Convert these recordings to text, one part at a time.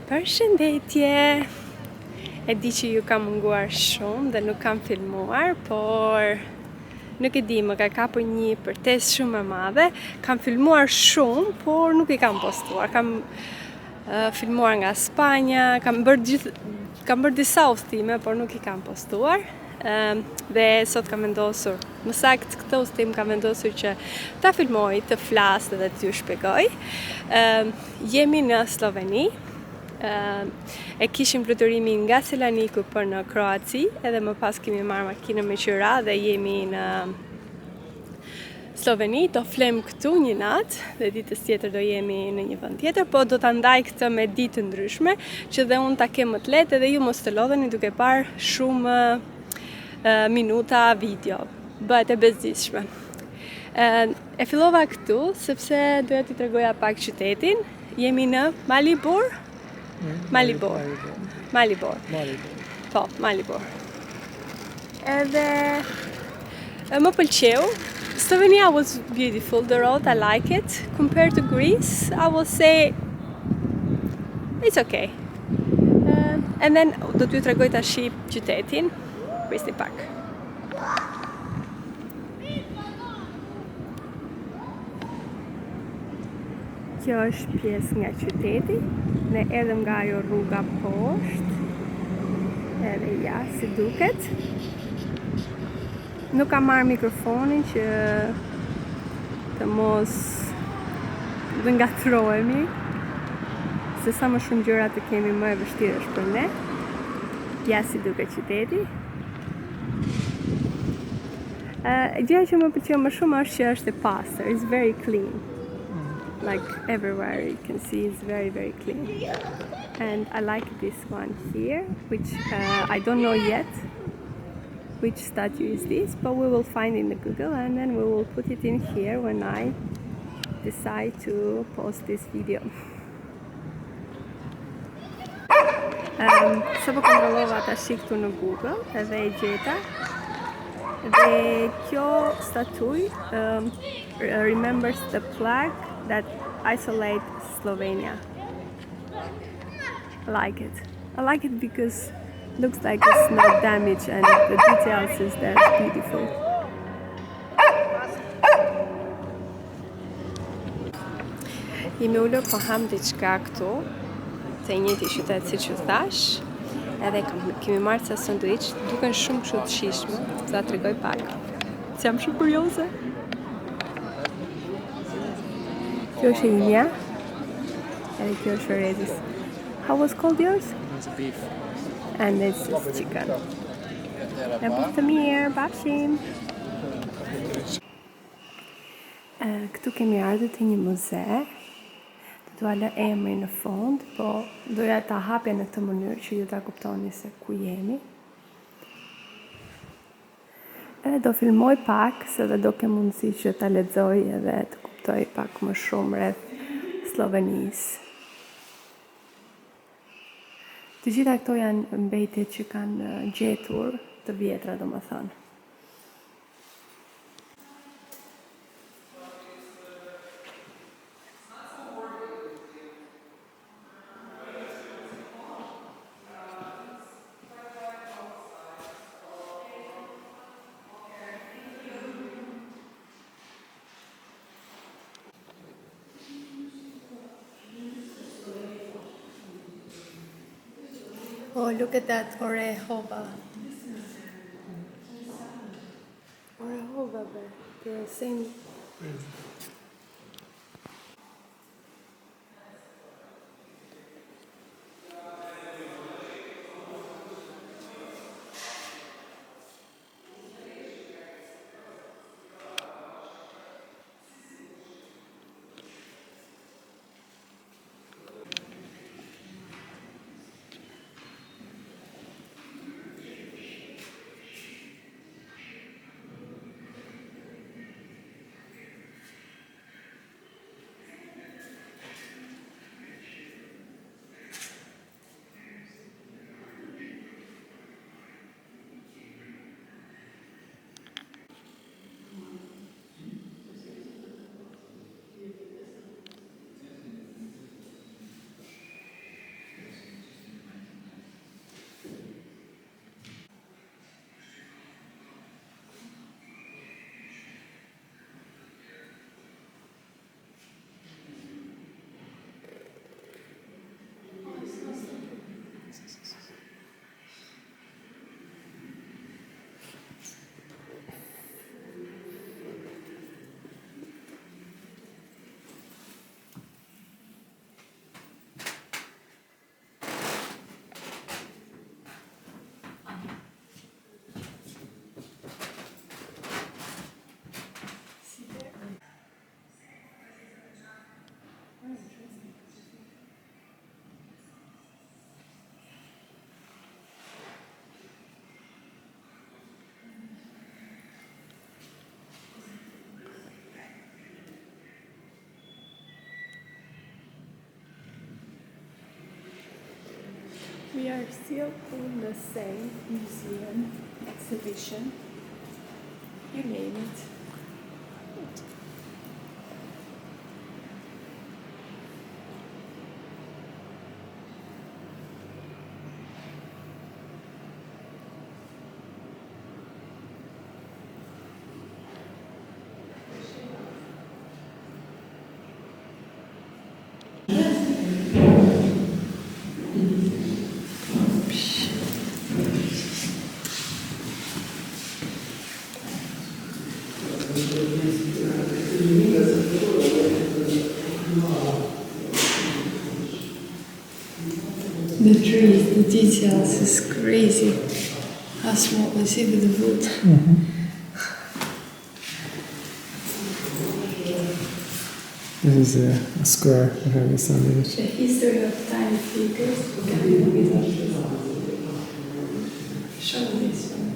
Përshëndetje! E di që ju kam munguar shumë dhe nuk kam filmuar, por nuk e di, më ka kapur një përtesë shumë e madhe. Kam filmuar shumë, por nuk i kam postuar. Kam filmuar nga Spanja, kam bërë disa udhëtime, por nuk i kam postuar. Dhe sot kam vendosur, më saktë këtë udhëtim kam vendosur që ta filmoj, të flas dhe t'ju shpjegoj. Jemi në Sloveni. E kishim fluturimi nga Selaniku për në Kroaci, edhe më pas kemi marrë makinën me qira dhe jemi në Sloveni. Do flem këtu një natë dhe ditës tjetër do jemi në një vend tjetër, po do ta ndaj këtë me ditë të ndryshme, që dhe unë ta kem më të lehtë edhe ju mos të lodheni duke parë shumë minuta video. Bëhet e bezdishme. E fillova këtu sepse doja t'i tregoja pak qytetin. Jemi në Malibor. Po, Malibor. Edhe më pëlqeu. Slovenia was beautiful, the road, I like it. Compared to Greece, I will say it's okay. And then do t'ju tregoj tash qytetin. Prisni pak. Kjo është pjesë nga qyteti. Ne erdhëm nga ajo rruga poshtë. Edhe ja, si duket. Nuk kam marrë mikrofonin që të mos dhe ngatrohemi. Se sa më shumë gjëra të kemi më e vështirë është për ne. Ja, si duket qyteti. Gjëja që më pëlqeu më shumë është që është e pastër. It's very clean. Like everywhere you can see it's very, very clean. And I like this one here, which I don't know yet which statue is this, but we will find in the Google and then we will put it in here when I decide to post this video. Sa po kontrollova tash këtu në Google edhe e gjeta. Dhe kjo statuj remembers the flag that isolates Slovenia. I like it. I like it because it looks like it's not damaged and the details is there beautiful. Jemi ullur po ham diçka këtu, të njëjti qytet siç ju thash, edhe kemi marrë ca sanduiç, duken shumë kështu të shijshme, ta tregoj pak. Se jam shumë kurioze. Kjo është imja, edhe kjo është orezis. How was called yours? It's a beef. And this is chicken. E bukë të mirë, bashim! Këtu kemi ardhur te një muze. Do t'ua lë emrin në fund, po doja ta hapja në këtë mënyrë që ju ta kuptoni se ku jemi. Edhe do filmoj pak, se dhe do kem mundësi që ta lexoj edhe të kuptoj pak më shumë rreth Slovenisë. Të gjitha këto janë mbetjet që kanë gjetur të vjetra, domethënë. Oh, look at that Orehova. Orehova, the same. We are still in the same museum exhibition. You name it. The trees, the details is crazy. How small they see with the wood. This is a square of every Sunday. The history of tiny figures. Show this one.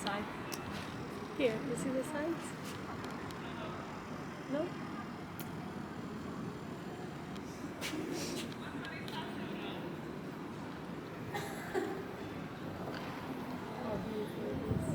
Side. Here, you see the signs? No? How beautiful it is.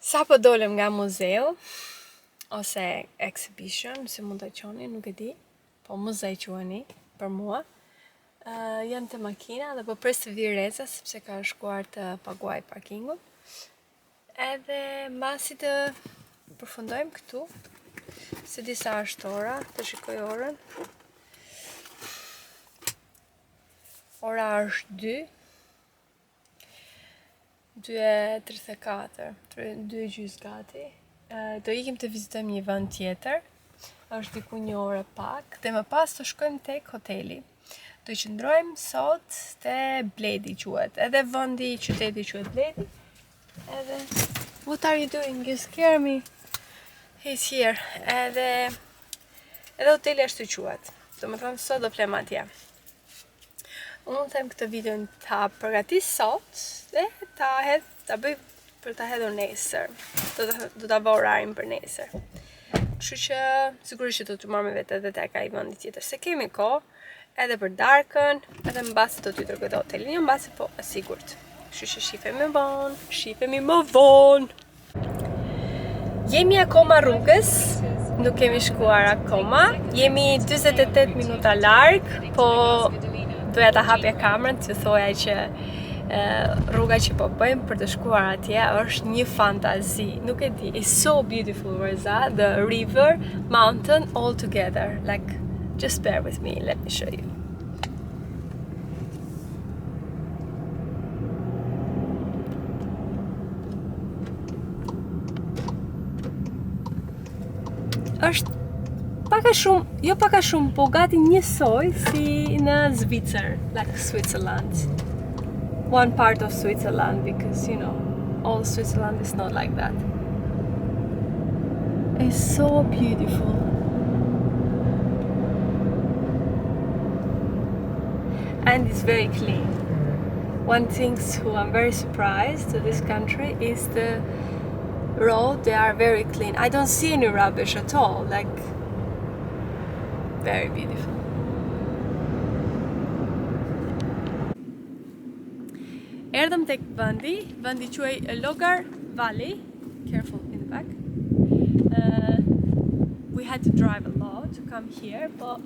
Sa po dolëm nga muzeu, ose exhibition, si mund të qoni, nuk e di, po muze quani për mua. Jam të makina dhe po pres të vi Reza, sepse ka shkuar të paguaj parkingun. Edhe mbasi të përfundojmë këtu, Se disa është ora, të shikoj orën. Ora është 2:34, 2:30 gati. Do ikim të vizitojmë një vend tjetër. Është diku një orë pak dhe më pas të shkojmë tek hoteli. Do qëndrojmë sot te Bledi quhet. Edhe vendi, qyteti quhet Bledi. Edhe what are you doing? You scare me. He's here. Edhe hoteli ashtu quhet. Domethënë sot do flem atje. Unë them këtë videon ta përgatis sot dhe ta bëj për ta hedhur nesër. Do ta vë orarin për nesër. Kështu që sigurisht që do të marr me vete edhe tek ai vendi tjetër. Se kemi kohë edhe për darkën, edhe mbasi do t'ju tregoj hotelin, jo mbasi po e sigurt. Kështu që shifemi më vonë. Jemi akoma rrugës, nuk kemi shkuar akoma. Jemi 48 minuta larg, po doja ta hapja kamerën t'ju thoja që rruga që po bëjmë për të shkuar atje është një fantazi. Nuk e di, it's so beautiful, Reza, the river, mountain, all together. Like, just bear with me, let me show you. Është jo paka shumë, po gati njësoj si në Zvicër, like Switzerland. One part of Switzerland, because, you know, all Switzerland is not like that. It's so beautiful. And it's very clean. One thing who I'm very surprised to this country is the road. They are very clean. I don't see any rubbish at all. Like, very beautiful. Erdhëm tek vendi quhej Logar Valley. Careful in the back. We had to drive a lot to come here, but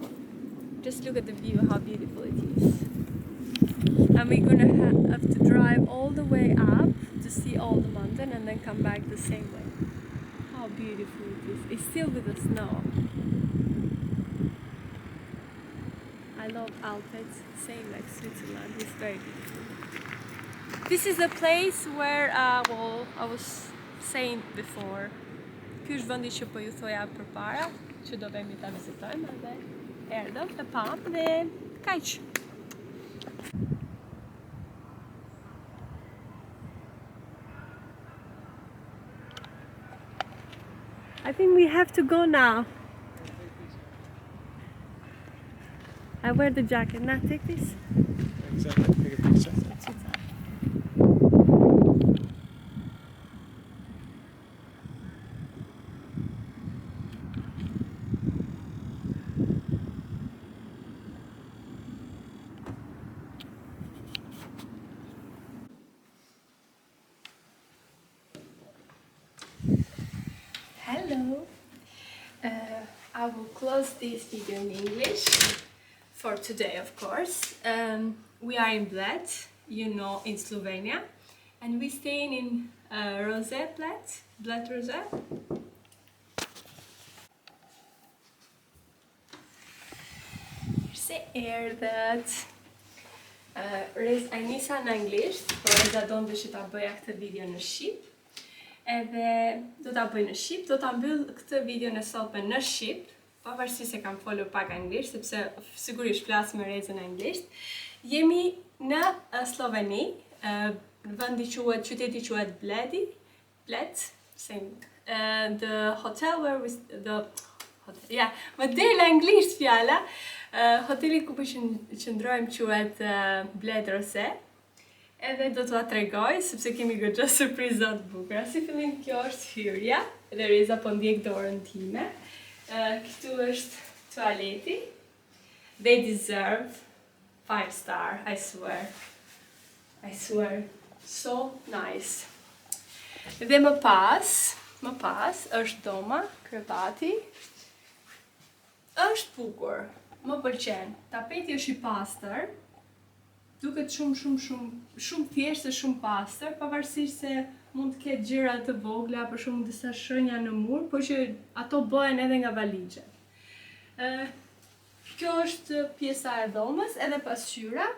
just look at the view, how beautiful it is. And we're gonna have to drive all the way up to see all the mountain and then come back the same way. How beautiful it is. It's still with the snow. I love Alpes, same like Switzerland, it's very beautiful. This is the place where, well, I was saying before. Ky është vendi që po ju thoja përpara, që do vemi ta vizitojmë, edhe erdhëm, e pam dhe kaq. I think we have to go now. I wear the jacket. Now take this. Exactly. Take a picture. Hello. I will close this video in English for today, of course. We are in Bled, you know, in Slovenia, and we're staying in Roze Bled Roze. Se erdhët. Ai nisa në anglisht, por Reza donte që ta bëja këtë video në shqip. Edhe do ta bëj në shqip, do ta mbyll këtë video në sotme në shqip, pavarësisht se kam folur pak anglisht, sepse sigurisht flas me Rezën anglisht. Jemi në Sloveni, vendi quhet, qyteti quhet Bled, same. The hotel where më del anglisht fjala. Hoteli ku po qëndrojmë quhet Bled Roze. Edhe do t'ua tregoj, sepse kemi goxha surpriza të bukura. Si fillim, kjo është hyrja, dhe Reza po ndjek dorën time. Këtu është tualeti. They deserve 5 star, I swear. I swear. So nice. Dhe më pas është doma, krevati. Është bukur, më pëlqen. Tapeti është I pastër. Duket shumë thjeshtë dhe shumë pastër, pavarësisht se mund të ketë gjëra të vogla, për shembull disa shenja në mur, por që ato bëhen edhe nga valixhe. Kjo është pjesa e dhomës, edhe pasqyra.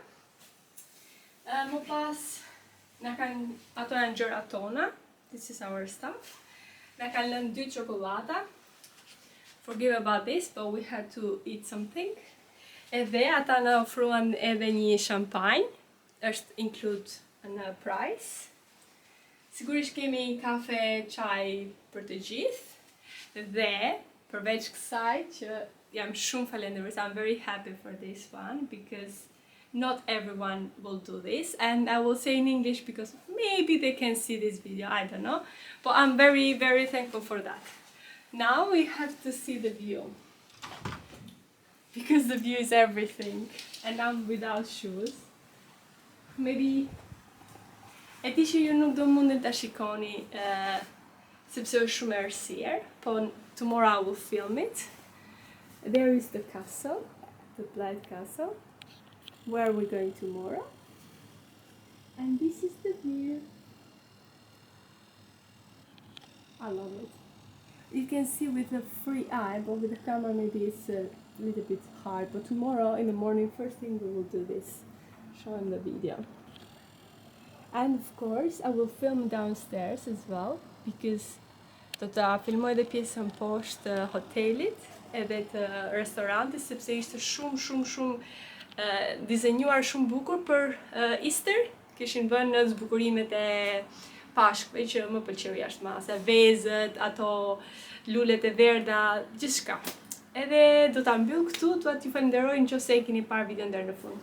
Më pas, ato janë gjërat tona, this is our stuff. Na kanë lënë 2 çokolata. Forgive about this, but we had to eat something. Edhe ata na ofruan edhe një shampanjë, është include në price. Sigurisht kemi kafe, çaj për të gjithë. Dhe përveç kësaj që jam shumë falenderues, I'm very happy for this one because not everyone will do this, and I will say in English because maybe they can see this video, I don't know, but I'm very, very thankful for that. Now we have to see the view, because the view is everything, and I'm without shoes. Maybe, e di që ju nuk do mundet ta shikoni, sepse është shumë e errësirë, po tomorrow I will film it. There is the castle, the Black Castle, where we're going tomorrow. And this is the view. I love it. You can see with a free eye, but with the camera maybe it's a little bit hard. But tomorrow in the morning, first thing we will do this, showing the video. And of course, I will film downstairs as well, because do ta filmoj edhe pjesën poshtë të hotelit, edhe të restorantit, sepse ishte shumë dizenjuar shumë bukur për Easter. Kishin vënë në zbukurimet e Pashkve që më pëlqeu jashtëmase, vezët, ato lulet e verda, gjithçka. Edhe do ta mbyll këtu, dua t'ju falenderoj nëse e keni parë videon deri në fund.